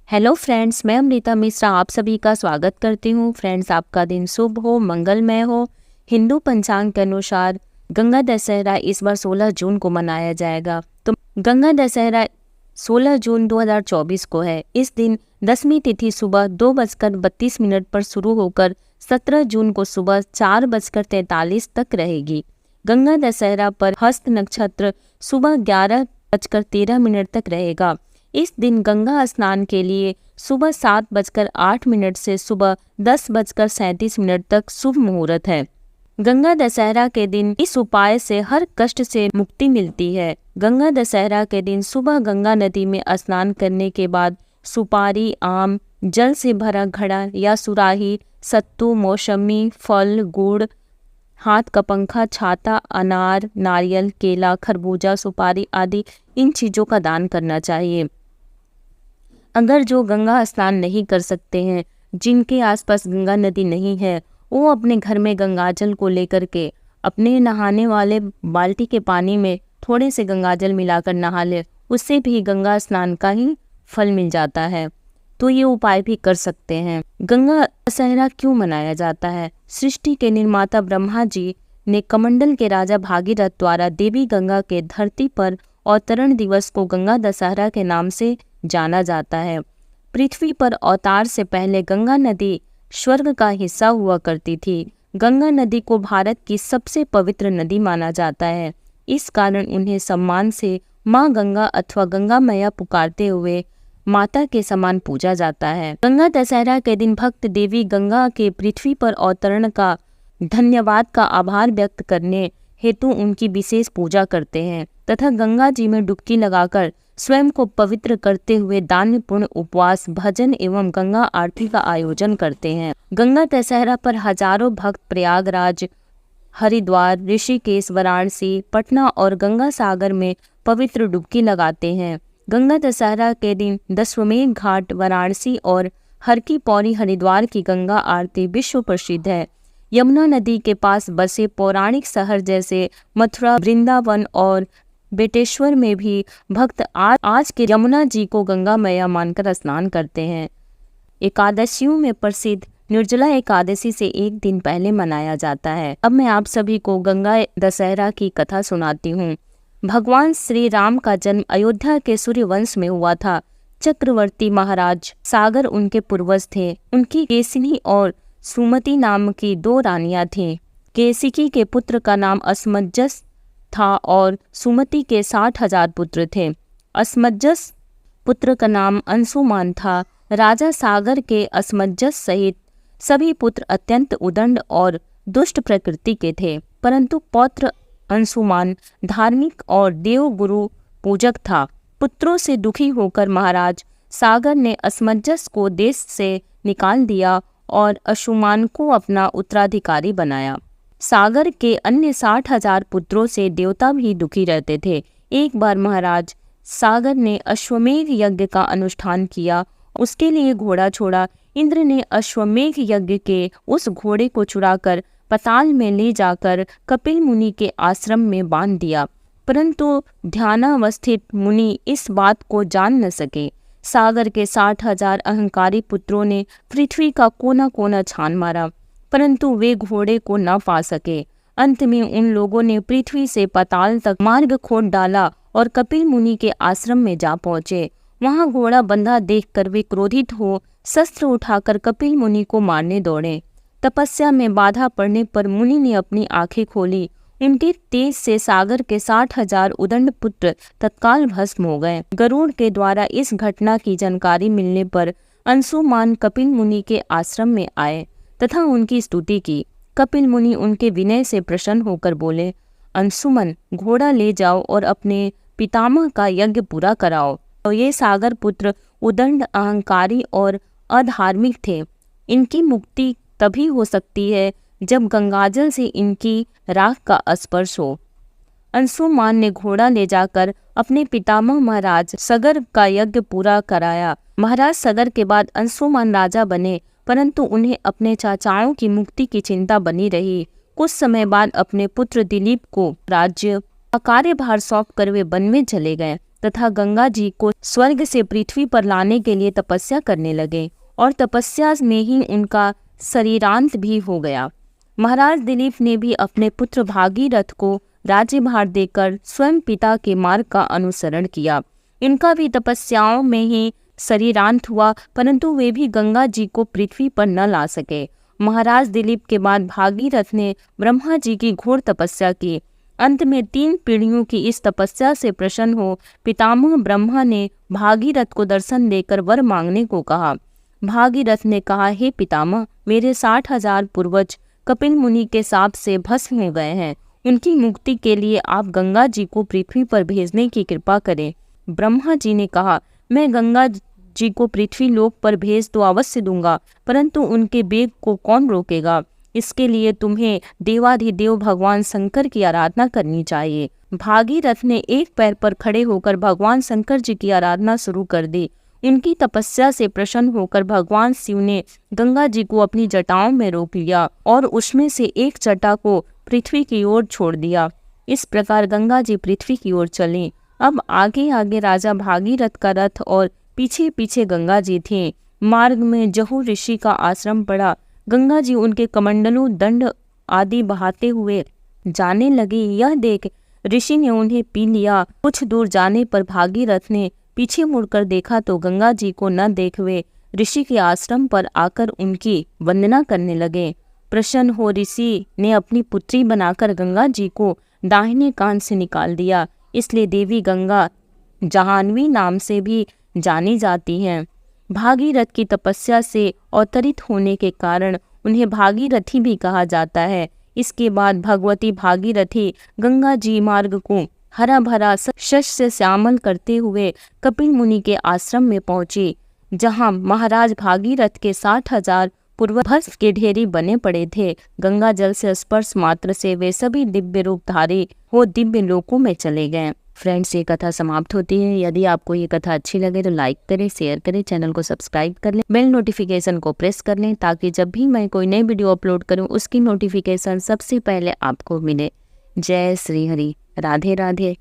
Hello friends, मैं अमृता मिश्रा आप सभी का स्वागत करती हूँ। फ्रेंड्स, आपका दिन शुभ हो, मंगलमय हो। हिंदू पंचांग के अनुसार गंगा दशहरा इस बार 16 जून को मनाया जाएगा। तो गंगा दशहरा 16 जून 2024 को है। इस दिन दसवीं तिथि सुबह 2:32 पर शुरू होकर 17 जून को सुबह 4:43 तक रहेगी। गंगा दशहरा पर हस्त नक्षत्र सुबह 11:13 तक रहेगा। इस दिन गंगा स्नान के लिए सुबह 7:08 से सुबह 10:37 तक शुभ मुहूर्त है। गंगा दशहरा के दिन इस उपाय से हर कष्ट से मुक्ति मिलती है। गंगा दशहरा के दिन सुबह गंगा नदी में स्नान करने के बाद सुपारी, आम, जल से भरा घड़ा या सुराही, सत्तू, मौसमी, फल, गुड़, हाथ का पंखा, छाता, अनार, नारियल, केला, खरबूजा, सुपारी आदि इन चीज़ों का दान करना चाहिए। अगर जो गंगा स्नान नहीं कर सकते हैं, जिनके आसपास गंगा नदी नहीं है, वो अपने घर में गंगाजल को लेकर के अपने नहाने वाले बाल्टी के पानी में थोड़े से गंगाजल मिलाकर नहा ले, उससे भी गंगा स्नान का ही फल मिल जाता है। तो ये उपाय भी कर सकते हैं। गंगा दशहरा क्यों मनाया जाता है? सृष्टि के निर्माता ब्रह्मा जी ने कमंडल के राजा भागीरथ द्वारा देवी गंगा के धरती पर अवतरण दिवस को गंगा दशहरा के नाम से जाना जाता है। पृथ्वी पर अवतार से पहले गंगा नदी स्वर्ग का हिस्सा हुआ करती थी। गंगा नदी को भारत की सबसे पवित्र नदी माना जाता है। इस कारण उन्हें सम्मान से माँ गंगा अथवा गंगा मैया पुकारते हुए माता के समान पूजा जाता है। गंगा दशहरा के दिन भक्त देवी गंगा के पृथ्वी पर अवतरण का धन्यवाद का आभार व्यक्त करने हेतु उनकी विशेष पूजा करते हैं तथा गंगा जी में डुबकी लगाकर स्वयं को पवित्र करते हुए दान, पुण्य, उपवास, भजन एवं गंगा आरती का आयोजन करते हैं। गंगा दशहरा पर हजारों भक्त प्रयागराज, हरिद्वार, ऋषिकेश, वाराणसी, पटना और गंगा सागर में पवित्र डुबकी लगाते हैं। गंगा दशहरा के दिन दशाश्वमेध घाट वाराणसी और हर की पौड़ी हरिद्वार की गंगा आरती विश्व प्रसिद्ध है। यमुना नदी के पास बसे पौराणिक शहर जैसे मथुरा, वृंदावन और बेटेश्वर में भी भक्त आज के यमुना जी को गंगा मैया मानकर स्नान करते हैं। एकादशियों में प्रसिद्ध निर्जला एकादशी से एक दिन पहले मनाया जाता है। अब मैं आप सभी को गंगा दशहरा की कथा सुनाती हूँ। भगवान श्री राम का जन्म अयोध्या के सूर्यवंश में हुआ था। चक्रवर्ती महाराज सागर उनके पूर्वज थे। उनकी केसिनी और सुमति नाम की 2 रानियां थीं। केसिकी के पुत्र का नाम असमंजस था और सुमति के 60,000 पुत्र थे। असमंजस पुत्र का नाम अंशुमान था। राजा सागर के असमंजस सहित सभी पुत्र अत्यंत उदंड और दुष्ट प्रकृति के थे, परंतु पौत्र अंशुमान धार्मिक और देवगुरु पूजक था। पुत्रों से दुखी होकर महाराज सागर ने असमंजस को देश से निकाल दिया और अंशुमान को अपना उत्तराधिकारी बनाया। सागर के अन्य 60,000 पुत्रों से देवता भी दुखी रहते थे। एक बार महाराज सागर ने अश्वमेध यज्ञ का अनुष्ठान किया। उसके लिए घोड़ा छोड़ा। इंद्र ने अश्वमेध यज्ञ के उस घोड़े को चुराकर पाताल में ले जाकर कपिल मुनि के आश्रम में बांध दिया, परंतु ध्यानावस्थित मुनि इस बात को जान न सके। सागर के 60,000 अहंकारी पुत्रों ने पृथ्वी का कोना कोना छान मारा, परंतु वे घोड़े को न पा सके। अंत में उन लोगों ने पृथ्वी से पाताल तक मार्ग खोद डाला और कपिल मुनि के आश्रम में जा पहुंचे। वहां घोड़ा बंधा देखकर वे क्रोधित हो शस्त्र उठाकर कपिल मुनि को मारने दौड़े। तपस्या में बाधा पड़ने पर मुनि ने अपनी आंखें खोली। उनके तेज से सागर के 60,000 उदंड पुत्र तत्काल भस्म हो गए। गरुड़ के द्वारा इस घटना की जानकारी मिलने पर अंशुमान कपिल मुनि के आश्रम में आए तथा उनकी स्तुति की। कपिल मुनि उनके विनय से प्रसन्न होकर बोले, अंशुमन, घोड़ा ले जाओ और अपने पितामह का यज्ञ पूरा कराओ। तो ये सागर पुत्र उदंड, अहंकारी और अधार्मिक थे। इनकी मुक्ति तभी हो सकती है जब गंगाजल से इनकी राख का स्पर्श हो। अंशुमान ने घोड़ा ले जाकर अपने पितामह महाराज सगर का यज्ञ पूरा कराया। महाराज सगर के बाद अंशुमान राजा बने, परंतु उन्हें अपने चाचाओं की मुक्ति की चिंता बनी रही। कुछ समय बाद अपने पुत्र दिलीप को राज्य का कार्यभार सौंप कर वे वन में चले गए तथा गंगा जी को स्वर्ग से पृथ्वी पर लाने के लिए तपस्या करने लगे और तपस्या में ही उनका शरीरांत भी हो गया। महाराज दिलीप ने भी अपने पुत्र भागीरथ को राज्यभार देकर स्वयं पिता के मार्ग का अनुसरण किया। इनका भी तपस्याओं में ही शरीरांत हुआ, परंतु वे भी गंगा जी को पृथ्वी पर न ला सके। महाराज दिलीप के बाद भागीरथ ने ब्रह्मा जी की घोर तपस्या की। अंत में 3 पीढ़ियों की इस तपस्या से प्रसन्न हो पितामह ब्रह्मा ने भागीरथ को दर्शन देकर वर मांगने को कहा। भागीरथ ने कहा, हे पितामह, मेरे 60,000 पूर्वज कपिल मुनि के शाप से भस्म हो गए हैं। उनकी मुक्ति के लिए आप गंगा जी को पृथ्वी पर भेजने की कृपा करें। ब्रह्मा जी ने कहा, मैं गंगा जी को पृथ्वी लोक पर भेज तो अवश्य दूंगा, परंतु उनके वेग को कौन रोकेगा? इसके लिए तुम्हें देवाधिदेव भगवान शंकर की आराधना करनी चाहिए। भागीरथ ने एक पैर पर खड़े होकर भगवान शंकर जी की आराधना शुरू कर दी। इनकी तपस्या से प्रसन्न होकर भगवान शिव ने गंगा जी को अपनी जटाओं में रोक लिया और उसमें से एक जटा को पृथ्वी की ओर छोड़ दिया। इस प्रकार गंगा जी पृथ्वी की ओर चली। अब आगे आगे राजा भागीरथ का रथ और पीछे पीछे गंगा जी थे। मार्ग में जहू ऋषि का आश्रम पड़ा। गंगा जी उनके कमंडलों, दंड आदि बहाते हुए जाने लगी। यह देख ऋषि ने उन्हें पी लिया। कुछ दूर जाने पर भागीरथ ने पीछे मुड़कर देखा तो गंगा जी को न देख वे ऋषि के आश्रम पर आकर उनकी वंदना करने लगे। प्रसन्न हो ऋषि ने अपनी पुत्री बनाकर गंगा जी को दाहिने कान से निकाल दिया। इसलिए देवी गंगा जाह्नवी नाम से भी जानी जाती हैं। भागीरथ की तपस्या से अवतरित होने के कारण उन्हें भागीरथी भी कहा जाता है। इसके बाद भगवती भागीरथी गंगा जी मार्ग को हरा भरा शस्य से श्यामल करते हुए कपिल मुनि के आश्रम में पहुंची, जहां महाराज भागीरथ के 60,000 पूर्व भस्म के ढेरी बने पड़े थे। गंगा जल से स्पर्श मात्र से वे सभी दिव्य रूपधारी हो दिव्य लोकों में चले गए। फ्रेंड्स, ये कथा समाप्त होती है। यदि आपको ये कथा अच्छी लगे तो लाइक करें, शेयर करें, चैनल को सब्सक्राइब कर लें, बेल नोटिफिकेशन को प्रेस कर लें ताकि जब भी मैं कोई नई वीडियो अपलोड करूं उसकी नोटिफिकेशन सबसे पहले आपको मिले। जय श्री हरि। राधे राधे।